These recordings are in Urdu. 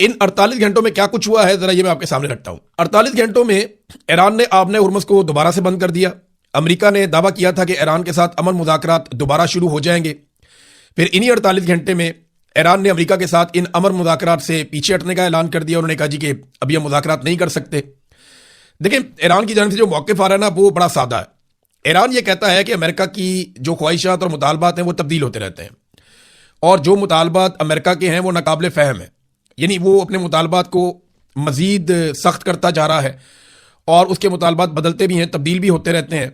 ان 48 گھنٹوں میں کیا کچھ ہوا ہے ذرا یہ میں آپ کے سامنے رکھتا ہوں. 48 گھنٹوں میں ایران نے آبِ ہرمز کو دوبارہ سے بند کر دیا. امریکہ نے دعویٰ کیا تھا کہ ایران کے ساتھ امن مذاکرات دوبارہ شروع ہو جائیں گے. پھر انہی 48 گھنٹے میں ایران نے امریکہ کے ساتھ ان امن مذاکرات سے پیچھے ہٹنے کا اعلان کر دیا. انہوں نے کہا جی کہ ابھی ہم مذاکرات نہیں کر سکتے. دیکھیں ایران کی جانب سے جو موقف آ رہا ہے نا وہ بڑا سادہ ہے. ایران یہ کہتا ہے کہ امریکہ کی جو خواہشات اور مطالبات ہیں وہ تبدیل ہوتے رہتے ہیں, اور جو مطالبات امریکہ کے ہیں وہ ناقابل فہم ہیں. یعنی وہ اپنے مطالبات کو مزید سخت کرتا جا رہا ہے اور اس کے مطالبات بدلتے بھی ہیں, تبدیل بھی ہوتے رہتے ہیں.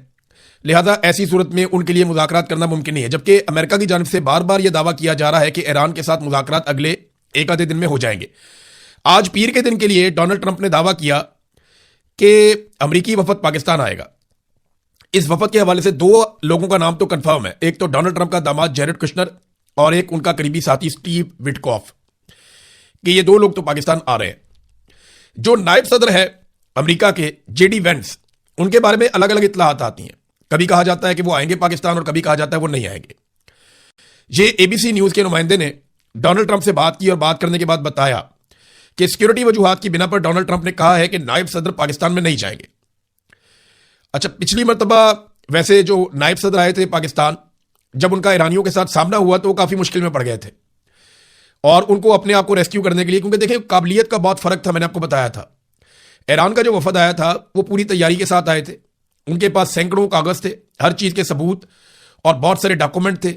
لہذا ایسی صورت میں ان کے لیے مذاکرات کرنا ممکن نہیں ہے. جبکہ امریکہ کی جانب سے بار بار یہ دعویٰ کیا جا رہا ہے کہ ایران کے ساتھ مذاکرات اگلے ایک آدھے دن میں ہو جائیں گے. آج پیر کے دن کے لیے ڈونلڈ ٹرمپ نے دعویٰ کیا کہ امریکی وفد پاکستان آئے گا. اس وفد کے حوالے سے 2 لوگوں کا نام تو کنفرم ہے. ایک تو ڈونلڈ ٹرمپ کا داماد جیرڈ کشنر اور ایک ان کا قریبی ساتھی سٹیو وٹکوف, کہ یہ 2 لوگ تو پاکستان آ رہے ہیں. جو نائب صدر ہے امریکہ کے جے ڈی وینس, ان کے بارے میں الگ الگ اطلاعات آتی ہیں. کبھی کہا جاتا ہے کہ وہ آئیں گے پاکستان اور کبھی کہا جاتا ہے وہ نہیں آئیں گے. یہ اے بی سی نیوز کے نمائندے نے ڈونلڈ ٹرمپ سے بات کی اور بات کرنے کے بعد بتایا کہ سیکورٹی وجوہات کی بنا پر ڈونلڈ ٹرمپ نے کہا ہے کہ نائب صدر پاکستان میں نہیں جائیں گے. اچھا, پچھلی مرتبہ ویسے جو نائب صدر آئے تھے پاکستان, جب ان کا ایرانیوں کے ساتھ سامنا ہوا تو وہ کافی مشکل میں پڑ گئے تھے, اور ان کو اپنے آپ کو ریسکیو کرنے کے لیے, کیونکہ دیکھیں قابلیت کا بہت فرق تھا. میں نے آپ کو بتایا تھا ایران کا جو وفد آیا تھا وہ پوری تیاری کے ساتھ آئے تھے. ان کے پاس سینکڑوں کاغذ تھے, ہر چیز کے ثبوت اور بہت سارے ڈاکومنٹ تھے.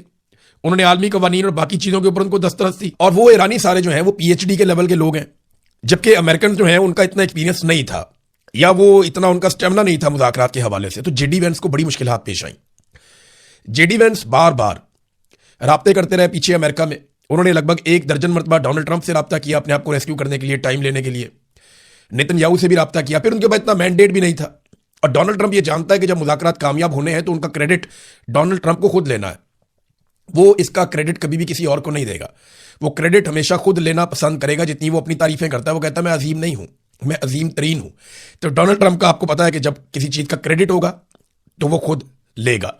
انہوں نے عالمی قوانین اور باقی چیزوں کے اوپر ان کو دسترس تھی. اور وہ ایرانی سارے جو ہیں وہ پی ایچ ڈی کے لیول کے لوگ ہیں, جبکہ امریکن جو ہیں ان کا اتنا ایکسپیرینس نہیں تھا, یا وہ اتنا ان کا اسٹیمنا نہیں تھا مذاکرات کے حوالے سے. تو جے ڈی وینس کو بڑی مشکلات پیش آئیں. جے ڈی وینس بار بار رابطے کرتے رہے پیچھے امریکہ میں. انہوں نے لگ بھگ 1 درجن مرتبہ ڈونلڈ ٹرمپ سے رابطہ کیا اپنے آپ کو ریسکیو کرنے کے لیے, ٹائم لینے کے لیے. نیتن یاہو سے بھی رابطہ کیا. پھر ان کے پاس اتنا مینڈیٹ بھی نہیں تھا. اور ڈونلڈ ٹرمپ یہ جانتا ہے کہ جب مذاکرات کامیاب ہونے ہیں تو ان کا کریڈٹ ڈونلڈ ٹرمپ کو خود لینا ہے. وہ اس کا کریڈٹ کبھی بھی کسی اور کو نہیں دے گا. وہ کریڈٹ ہمیشہ خود لینا پسند کرے گا جتنی وہ اپنی تعریفیں کرتا ہے. وہ کہتا ہے میں عظیم نہیں ہوں, میں عظیم ترین ہوں. تو ڈونلڈ ٹرمپ کا آپ کو پتا ہے کہ جب کسی چیز کا کریڈٹ ہوگا تو وہ خود لے گا.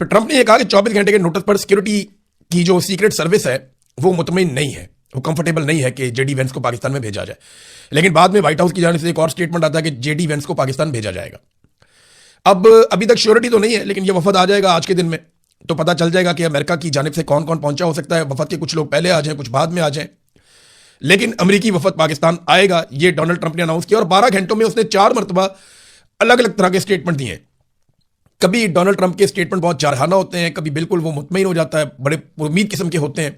پھر ٹرمپ نے یہ کہا کہ 24 گھنٹے کے نوٹس پر سیکورٹی کی جو سیکرٹ سروس ہے وہ مطمئن نہیں ہے, وہ کمفرٹیبل نہیں ہے کہ جے ڈی وینس کو پاکستان میں بھیجا جائے. لیکن بعد میں وائٹ ہاؤس کی جانب سے ایک اور سٹیٹمنٹ آتا ہے کہ جے ڈی وینس کو پاکستان بھیجا جائے گا. اب ابھی تک شیورٹی تو نہیں ہے, لیکن یہ وفد آ جائے گا آج کے دن میں تو پتہ چل جائے گا کہ امریکہ کی جانب سے کون کون پہنچا. ہو سکتا ہے وفد کے کچھ لوگ پہلے آ جائیں, کچھ بعد میں آ جائیں, لیکن امریکی وفد پاکستان آئے گا, یہ ڈونلڈ ٹرمپ نے اناؤنس کیا. اور 12 گھنٹوں میں اس نے 4 مرتبہ الگ الگ طرح کے اسٹیٹمنٹ دیے ہیں. کبھی ڈونلڈ ٹرمپ کے اسٹیٹمنٹ بہت جارحانہ ہوتے ہیں, کبھی بالکل وہ مطمئن ہو جاتا ہے, بڑے امید قسم کے ہوتے ہیں.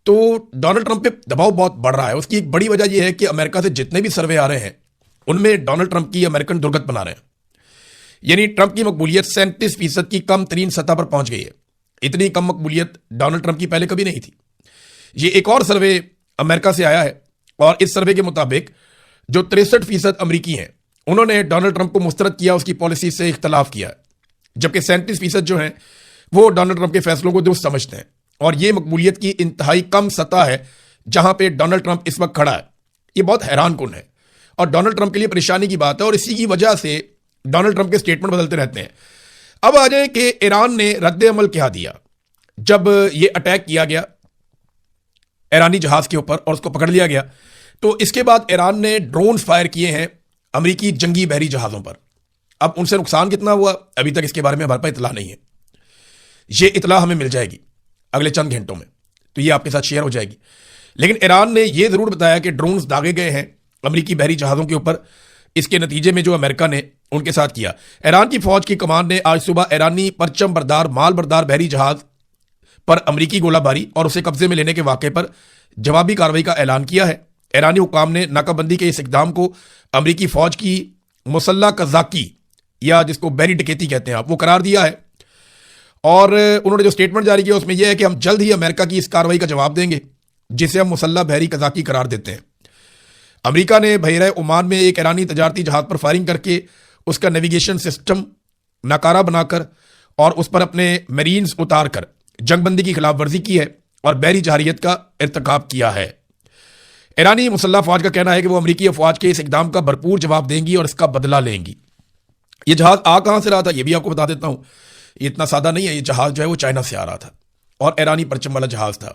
تو ڈونلڈ ٹرمپ پہ دباؤ بہت بڑھ رہا ہے. اس کی ایک بڑی وجہ یہ ہے کہ امریکہ سے جتنے بھی سروے آ رہے ہیں ان میں ڈونلڈ ٹرمپ کی امریکن درگت بنا رہے ہیں. یعنی ٹرمپ کی مقبولیت 37% کی کم ترین سطح پر پہنچ گئی ہے. اتنی کم مقبولیت ڈونلڈ ٹرمپ کی پہلے کبھی نہیں تھی. یہ ایک اور سروے امریکہ سے آیا ہے, اور اس سروے کے مطابق جو 63% امریکی ہیں انہوں نے ڈونلڈ ٹرمپ کو مسترد کیا, اس کی پالیسی سے اختلاف کیا, جبکہ 37% جو ہیں وہ ڈونلڈ ٹرمپ کے فیصلوں کو درست سمجھتے ہیں. اور یہ مقبولیت کی انتہائی کم سطح ہے جہاں پہ ڈونلڈ ٹرمپ اس وقت کھڑا ہے. یہ بہت حیران کن ہے اور ڈونلڈ ٹرمپ کے لیے پریشانی کی بات ہے, اور اسی کی وجہ سے ڈونلڈ ٹرمپ کے سٹیٹمنٹ بدلتے رہتے ہیں. اب آ جائیں کہ ایران نے رد عمل کیا دیا جب یہ اٹیک کیا گیا ایرانی جہاز کے اوپر اور اس کو پکڑ لیا گیا. تو اس کے بعد ایران نے ڈرونز فائر کیے ہیں امریکی جنگی بحری جہازوں پر. اب ان سے نقصان کتنا ہوا ابھی تک اس کے بارے میں ہمارے پاس اطلاع نہیں ہے. یہ اطلاع ہمیں مل جائے گی اگلے چند گھنٹوں میں, تو یہ آپ کے ساتھ شیئر ہو جائے گی. لیکن ایران نے یہ ضرور بتایا کہ ڈرونز داغے گئے ہیں امریکی بحری جہازوں کے اوپر, اس کے نتیجے میں جو امریکہ نے ان کے ساتھ کیا. ایران کی فوج کی کمان نے آج صبح ایرانی پرچم بردار مال بردار بحری جہاز پر امریکی گولہ باری اور اسے قبضے میں لینے کے واقعے پر جوابی کارروائی کا اعلان کیا ہے. ایرانی حکام نے ناکہ بندی کے اس اقدام کو امریکی فوج کی مسلح قزاقی, یا جس کو بحری ڈکیتی کہتے ہیں آپ, وہ قرار دیا ہے. اور انہوں نے جو سٹیٹمنٹ جاری کیا اس میں یہ ہے کہ ہم جلد ہی امریکہ کی اس کارروائی کا جواب دیں گے جسے ہم مسلح بحری قزاقی قرار دیتے ہیں. امریکہ نے بحیرہ عمان میں ایک ایرانی تجارتی جہاز پر فائرنگ کر کے اس کا نیویگیشن سسٹم ناکارہ بنا کر اور اس پر اپنے میرینز اتار کر جنگ بندی کی خلاف ورزی کی ہے اور بحری جارحیت کا ارتکاب کیا ہے. ایرانی مسلح فوج کا کہنا ہے کہ وہ امریکی افواج کے اس اقدام کا بھرپور جواب دیں گی اور اس کا بدلہ لیں گی. یہ جہاز آ کہاں سے رہا تھا یہ بھی آپ کو بتا دیتا ہوں. یہ اتنا سادہ نہیں ہے, یہ جہاز جو ہے وہ چائنا سے آ رہا تھا اور ایرانی پرچم والا جہاز تھا.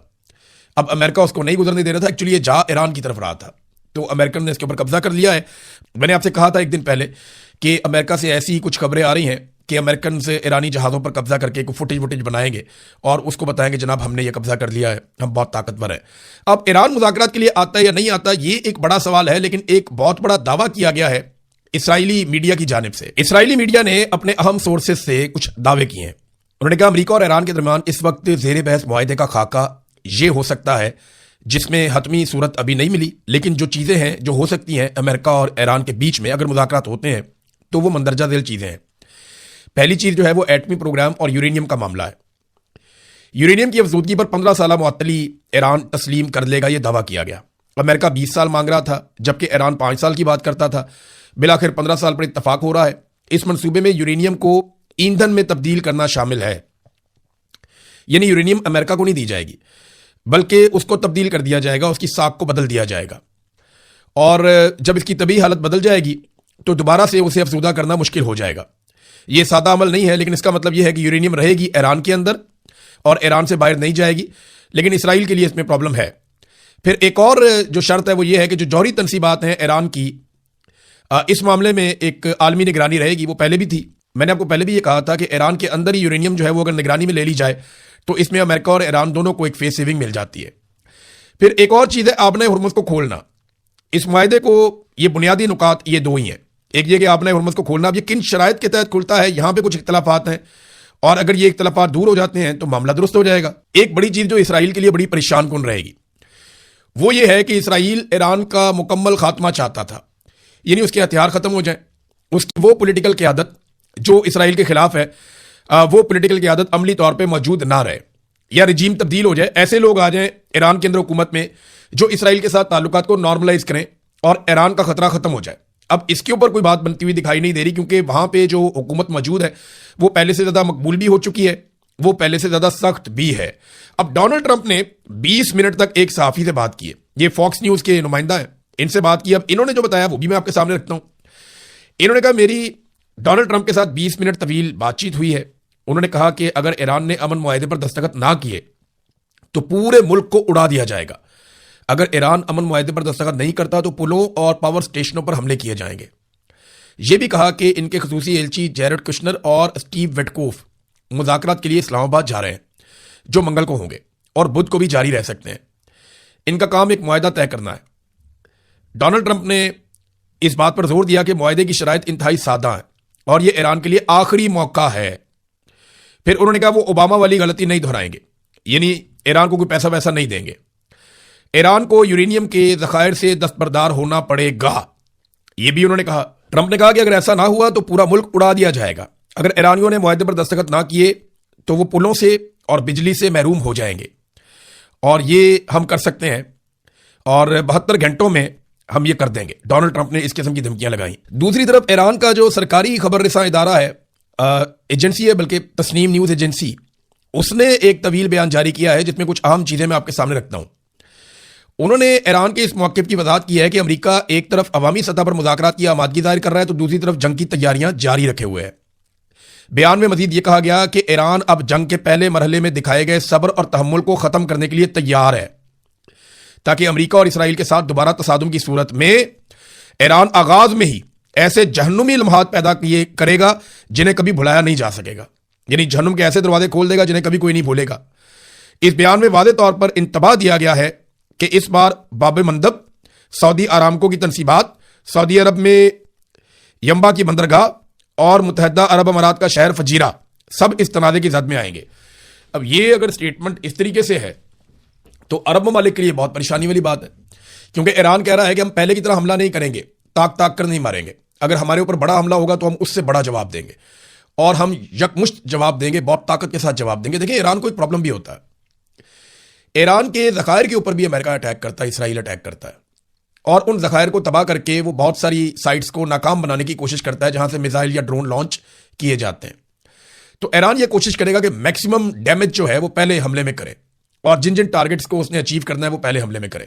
اب امریکہ اس کو نہیں گزرنے دے رہا تھا، ایکچولی یہ جا ایران کی طرف رہا تھا، تو امریکن نے اس کے اوپر قبضہ کر لیا ہے۔ میں نے آپ سے کہا تھا ایک دن پہلے کہ امریکہ سے ایسی کچھ خبریں آ رہی ہیں کہ امریکن سے ایرانی جہازوں پر قبضہ کر کے کوئی فوٹیج بنائیں گے اور اس کو بتائیں گے جناب ہم نے یہ قبضہ کر لیا ہے، ہم بہت طاقتور ہیں۔ اب ایران مذاکرات کے لیے آتا ہے یا نہیں آتا، یہ ایک بڑا سوال ہے، لیکن ایک بہت بڑا دعویٰ کیا گیا ہے اسرائیلی میڈیا کی جانب سے۔ اسرائیلی میڈیا نے اپنے اہم سورسز سے کچھ دعوے کیے ہیں۔ انہوں نے کہا امریکہ اور ایران کے درمیان اس وقت زیر بحث معاہدے کا خاکہ یہ ہو سکتا ہے جس میں حتمی صورت ابھی نہیں ملی، لیکن جو چیزیں ہیں جو ہو سکتی ہیں امریکہ اور ایران کے بیچ میں اگر مذاکرات ہوتے ہیں تو وہ مندرجہ ذیل چیزیں ہیں۔ پہلی چیز جو ہے وہ ایٹمی پروگرام اور یورینیم کا معاملہ ہے۔ یورینیم کی افزودگی پر 15 سالہ معطلی ایران تسلیم کر لے گا، یہ دعویٰ کیا گیا۔ امریکہ 20 سال مانگ رہا تھا جبکہ ایران 5 سال کی بات کرتا تھا، بالآخر 15 سال پر اتفاق ہو رہا ہے۔ اس منصوبے میں یورینیم کو ایندھن میں تبدیل کرنا شامل ہے، یعنی یورینیم امریکہ کو نہیں دی جائے گی بلکہ اس کو تبدیل کر دیا جائے گا، اس کی ساکھ کو بدل دیا جائے گا، اور جب اس کی طبعی حالت بدل جائے گی تو دوبارہ سے اسے افزودہ کرنا مشکل ہو جائے گا۔ یہ سادہ عمل نہیں ہے، لیکن اس کا مطلب یہ ہے کہ یورینیم رہے گی ایران کے اندر اور ایران سے باہر نہیں جائے گی، لیکن اسرائیل کے لیے اس میں پرابلم ہے۔ پھر ایک اور جو شرط ہے وہ یہ ہے کہ جو جوہری تنصیبات ہیں ایران کی، اس معاملے میں ایک عالمی نگرانی رہے گی، وہ پہلے بھی تھی۔ میں نے آپ کو پہلے بھی یہ کہا تھا کہ ایران کے اندر ہی یورینیم جو ہے وہ اگر نگرانی میں لے لی جائے تو اس میں امریکہ اور ایران دونوں کو ایک فیس سیونگ مل جاتی ہے۔ پھر ایک اور چیز ہے آبنۂ ہرمز کو کھولنا۔ اس معاہدے کو یہ بنیادی نکات یہ دو ہی ہیں، ایک یہ کہ آبنۂ ہرمز کو کھولنا، اب یہ کن شرائط کے تحت کھلتا ہے، یہاں پہ کچھ اختلافات ہیں، اور اگر یہ اختلافات دور ہو جاتے ہیں تو معاملہ درست ہو جائے گا۔ ایک بڑی چیز جو اسرائیل کے لیے بڑی پریشان کن رہے گی وہ یہ ہے کہ اسرائیل ایران کا مکمل خاتمہ چاہتا تھا، یعنی اس کے ہتھیار ختم ہو جائیں، اس کی وہ پولیٹیکل قیادت جو اسرائیل کے خلاف ہے وہ پولیٹیکل قیادت عملی طور پہ موجود نہ رہے یا رجیم تبدیل ہو جائے، ایسے لوگ آ جائیں ایران کے اندر حکومت میں جو اسرائیل کے ساتھ تعلقات کو نارملائز کریں اور ایران کا خطرہ ختم ہو جائے۔ اب اس کے اوپر کوئی بات بنتی ہوئی دکھائی نہیں دے رہی، کیونکہ وہاں پہ جو حکومت موجود ہے وہ پہلے سے زیادہ مقبول بھی ہو چکی ہے، وہ پہلے سے زیادہ سخت بھی ہے۔ اب ڈونلڈ ٹرمپ نے 20 منٹ تک ایک صحافی سے بات کی ہے، یہ فاکس نیوز کے نمائندہ ہیں، ان سے بات کی۔ اب انہوں نے جو بتایا وہ بھی میں آپ کے سامنے رکھتا ہوں۔ انہوں نے کہا میری ڈونلڈ ٹرمپ کے ساتھ 20 منٹ طویل بات چیت ہوئی ہے۔ انہوں نے کہا کہ اگر ایران نے امن معاہدے پر دستخط نہ کیے تو پورے ملک کو اڑا دیا جائے گا، اگر ایران امن معاہدے پر دستخط نہیں کرتا تو پلوں اور پاور سٹیشنوں پر حملے کیے جائیں گے۔ یہ بھی کہا کہ ان کے خصوصی ایلچی جیرڈ کشنر اور اسٹیو ویٹکوف مذاکرات کے لیے اسلام آباد جا رہے ہیں، جو منگل کو ہوں گے اور بدھ کو بھی جاری رہ سکتے ہیں۔ ان کا کام ایک معاہدہ طے کرنا ہے۔ ڈونلڈ ٹرمپ نے اس بات پر زور دیا کہ معاہدے کی شرائط انتہائی سادہ ہیں اور یہ ایران کے لیے آخری موقع ہے۔ پھر انہوں نے کہا وہ اوباما والی غلطی نہیں دہرائیں گے، یعنی ایران کو کوئی پیسہ ویسا نہیں دیں گے، ایران کو یورینیم کے ذخائر سے دستبردار ہونا پڑے گا، یہ بھی انہوں نے کہا۔ ٹرمپ نے کہا کہ اگر ایسا نہ ہوا تو پورا ملک اڑا دیا جائے گا، اگر ایرانیوں نے معاہدے پر دستخط نہ کیے تو وہ پلوں سے اور بجلی سے محروم ہو جائیں گے، اور یہ ہم کر سکتے ہیں اور 72 گھنٹوں میں ہم یہ کر دیں گے۔ ڈونلڈ ٹرمپ نے اس قسم کی دھمکیاں لگائیں۔ دوسری طرف ایران کا جو سرکاری خبر رساں ادارہ ہے، ایجنسی ہے بلکہ تسنیم نیوز ایجنسی، اس نے ایک طویل بیان جاری کیا ہے جس میں کچھ اہم چیزیں میں آپ کے سامنے رکھتا ہوں۔ انہوں نے ایران کے اس موقف کی وضاحت کی ہے کہ امریکہ ایک طرف عوامی سطح پر مذاکرات کی آمادگی ظاہر کر رہا ہے تو دوسری طرف جنگ کی تیاریاں جاری رکھے ہوئے ہے۔ بیان میں مزید یہ کہا گیا کہ ایران اب جنگ کے پہلے مرحلے میں دکھائے گئے صبر اور تحمل کو ختم کرنے کے لیے تیار ہے تاکہ امریکہ اور اسرائیل کے ساتھ دوبارہ تصادم کی صورت میں ایران آغاز میں ہی ایسے جہنمی لمحات پیدا کرے گا جنہیں کبھی بھلایا نہیں جا سکے گا، یعنی جہنم کے ایسے دروازے کھول دے گا جنہیں کبھی کوئی نہیں بھولے گا۔ اس بیان میں واضح طور پر انتباہ دیا گیا ہے کہ اس بار باب مندب، سعودی آرامکو کی تنصیبات، سعودی عرب میں ینبع کی بندرگاہ اور متحدہ عرب امارات کا شہر فجیرہ سب اس تنازع کی زد میں آئیں گے۔ اب یہ اگر سٹیٹمنٹ اس طریقے سے ہے تو عرب ممالک کے لیے بہت پریشانی والی بات ہے، کیونکہ ایران کہہ رہا ہے کہ ہم پہلے کی طرح حملہ نہیں کریں گے، تاک کر نہیں ماریں گے، اگر ہمارے اوپر بڑا حملہ ہوگا تو ہم اس سے بڑا جواب دیں گے اور ہم یکمشت جواب دیں گے، بہت طاقت کے ساتھ جواب دیں گے۔ دیکھیں ایران کو ایک پرابلم بھی ہوتا ہے، ایران کے ذخائر کے اوپر بھی امریکہ اٹیک کرتا ہے، اسرائیل اٹیک کرتا ہے، اور ان ذخائر کو تباہ کر کے وہ بہت ساری سائٹس کو ناکام بنانے کی کوشش کرتا ہے جہاں سے میزائل یا ڈرون لانچ کیے جاتے ہیں۔ تو ایران یہ کوشش کرے گا کہ میکسیمم ڈیمیج جو ہے وہ پہلے حملے میں کرے، اور جن جن ٹارگٹس کو اس نے اچیو کرنا ہے وہ پہلے حملے میں کرے۔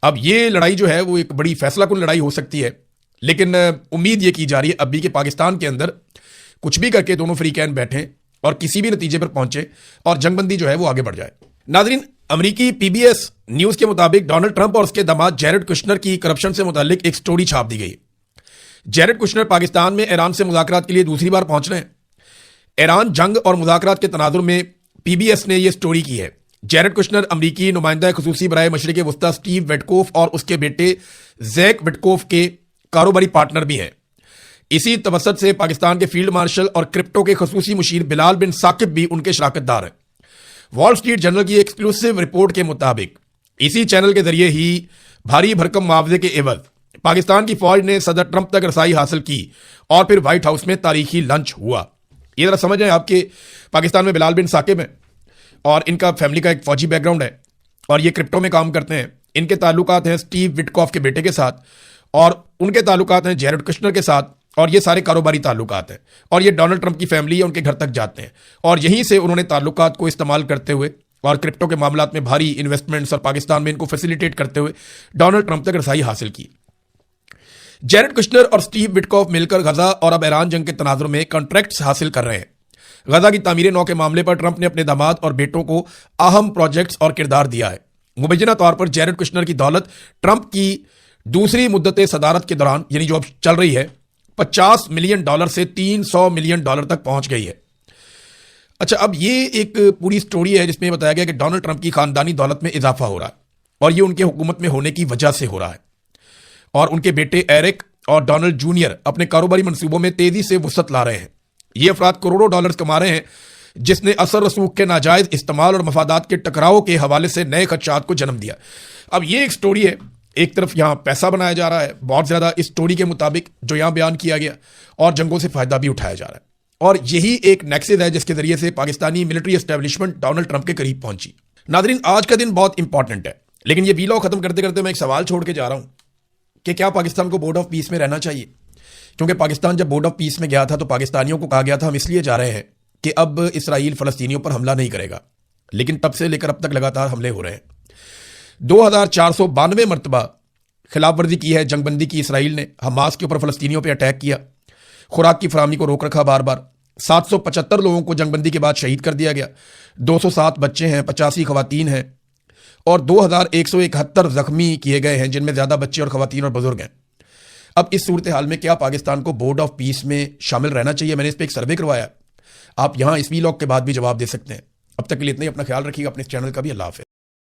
اب یہ لڑائی جو ہے وہ ایک بڑی فیصلہ کن لڑائی ہو سکتی ہے، لیکن امید یہ کی جا رہی ہے اب بھی کہ پاکستان کے اندر کچھ بھی کر کے دونوں فریقین بیٹھیں اور کسی بھی نتیجے پر پہنچے اور جنگ بندی جو ہے وہ آگے بڑھ جائے۔ ناظرین، امریکی پی بی ایس نیوز کے مطابق ڈونلڈ ٹرمپ اور اس کے داماد جیرڈ کشنر کی کرپشن سے متعلق ایک سٹوری چھاپ دی گئی. جیرڈ کشنر پاکستان میں ایران سے مذاکرات کے لیے دوسری بار پہنچ رہے ہیں. ایران جنگ اور مذاکرات کے تناظر میں پی بی ایس نے یہ سٹوری کی ہے. جیرڈ کشنر امریکی نمائندہ خصوصی برائے مشرق وسطی سٹیو وٹکوف اور اس کے بیٹے زیک وٹکوف کے کاروباری پارٹنر بھی ہیں. اسی توسط سے پاکستان کے فیلڈ مارشل اور کرپٹو کے خصوصی مشیر بلال بن ثاقب بھی ان کے شراکت دار ہیں. وال سٹریٹ جرنل کی ایکسکلوسیو رپورٹ کے مطابق اسی چینل کے ذریعے ہی بھاری بھرکم معاوضے کے عوض پاکستان کی فوج نے صدر ٹرمپ تک رسائی حاصل کی اور پھر وائٹ ہاؤس میں تاریخی لنچ ہوا. یہ ذرا سمجھ جائیں آپ کے پاکستان میں بلال بن ثاقب ہیں اور ان کا فیملی کا ایک فوجی بیک گراؤنڈ ہے اور یہ کرپٹو میں کام کرتے ہیں. ان کے تعلقات ہیں سٹیو وٹکوف کے بیٹے کے ساتھ اور ان کے تعلقات ہیں جیرڈ کشنر کے ساتھ اور یہ سارے کاروباری تعلقات ہیں اور یہ ڈونلڈ ٹرمپ کی فیملی ہے ان کے گھر تک جاتے ہیں اور یہیں سے انہوں نے تعلقات کو استعمال کرتے ہوئے اور کرپٹو کے معاملات میں بھاری انویسٹمنٹس اور پاکستان میں ان کو فیسیلیٹیٹ کرتے ہوئے ڈونلڈ ٹرمپ تک رسائی حاصل کی. جیرڈ کشنر اور سٹیو وٹکوف مل کر غزہ اور اب ایران جنگ کے تناظر میں کانٹریکٹس حاصل کر رہے ہیں. غزہ کی تعمیر نو کے معاملے پر ٹرمپ نے اپنے داماد اور بیٹوں کو اہم پروجیکٹس اور کردار دیا ہے. مبینہ طور پر جیرڈ کشنر کی دولت ٹرمپ کی دوسری مدت صدارت کے دوران یعنی جو اب چل رہی ہے $50 ملین سے $300 ملین تک پہنچ گئی ہے. اچھا اب یہ ایک پوری سٹوری ہے جس میں بتایا گیا کہ ڈونلڈ ٹرمپ کی خاندانی دولت میں اضافہ ہو رہا ہے اور یہ ان کے حکومت میں ہونے کی وجہ سے ہو رہا ہے اور ان کے بیٹے ایرک اور ڈونلڈ جونیئر اپنے کاروباری منصوبوں میں تیزی سے وسعت لا رہے ہیں. یہ افراد کروڑوں ڈالرز کما رہے ہیں جس نے اثر رسوخ کے ناجائز استعمال اور مفادات کے ٹکراؤ کے حوالے سے نئے خدشات کو جنم دیا. اب یہ ایک سٹوری ہے, ایک طرف یہاں پیسہ بنایا جا رہا ہے بہت زیادہ اس سٹوری کے مطابق جو یہاں بیان کیا گیا اور جنگوں سے فائدہ بھی اٹھایا جا رہا ہے اور یہی ایک نیکسس ہے جس کے ذریعے سے Pakistani military establishment Donald Trump کے قریب پہنچی. ناظرین آج کا دن بہت امپورٹنٹ ہے لیکن یہ ویلاگ ختم کرتے کرتے میں ایک سوال چھوڑ کے جا رہا ہوں کہ کیا پاکستان کو بورڈ آف پیس میں رہنا چاہیے, کیونکہ پاکستان جب بورڈ آف پیس میں گیا تھا تو پاکستانیوں کو کہا گیا تھا ہم اس لیے جا رہے ہیں کہ اب اسرائیل فلسطینیوں پر حملہ نہیں کرے گا, لیکن تب سے لے کر اب تک لگاتار حملے ہو رہے ہیں. 2492 مرتبہ خلاف ورزی کی ہے جنگ بندی کی اسرائیل نے, حماس کے اوپر فلسطینیوں پہ اٹیک کیا, خوراک کی فراہمی کو روک رکھا بار بار, 775 لوگوں کو جنگ بندی کے بعد شہید کر دیا گیا, 207 بچے ہیں, 85 خواتین ہیں اور 2171 زخمی کیے گئے ہیں جن میں زیادہ بچے اور خواتین اور بزرگ ہیں. اب اس صورتحال میں کیا پاکستان کو بورڈ آف پیس میں شامل رہنا چاہیے؟ میں نے اس پہ ایک سروے کروایا, آپ یہاں اس ویلاگ کے بعد بھی جواب دے سکتے ہیں. اب تک کے لیے اتنا ہی, اپنا خیال رکھیے گا, اپنے اس چینل کا بھی. اللہ حافظ.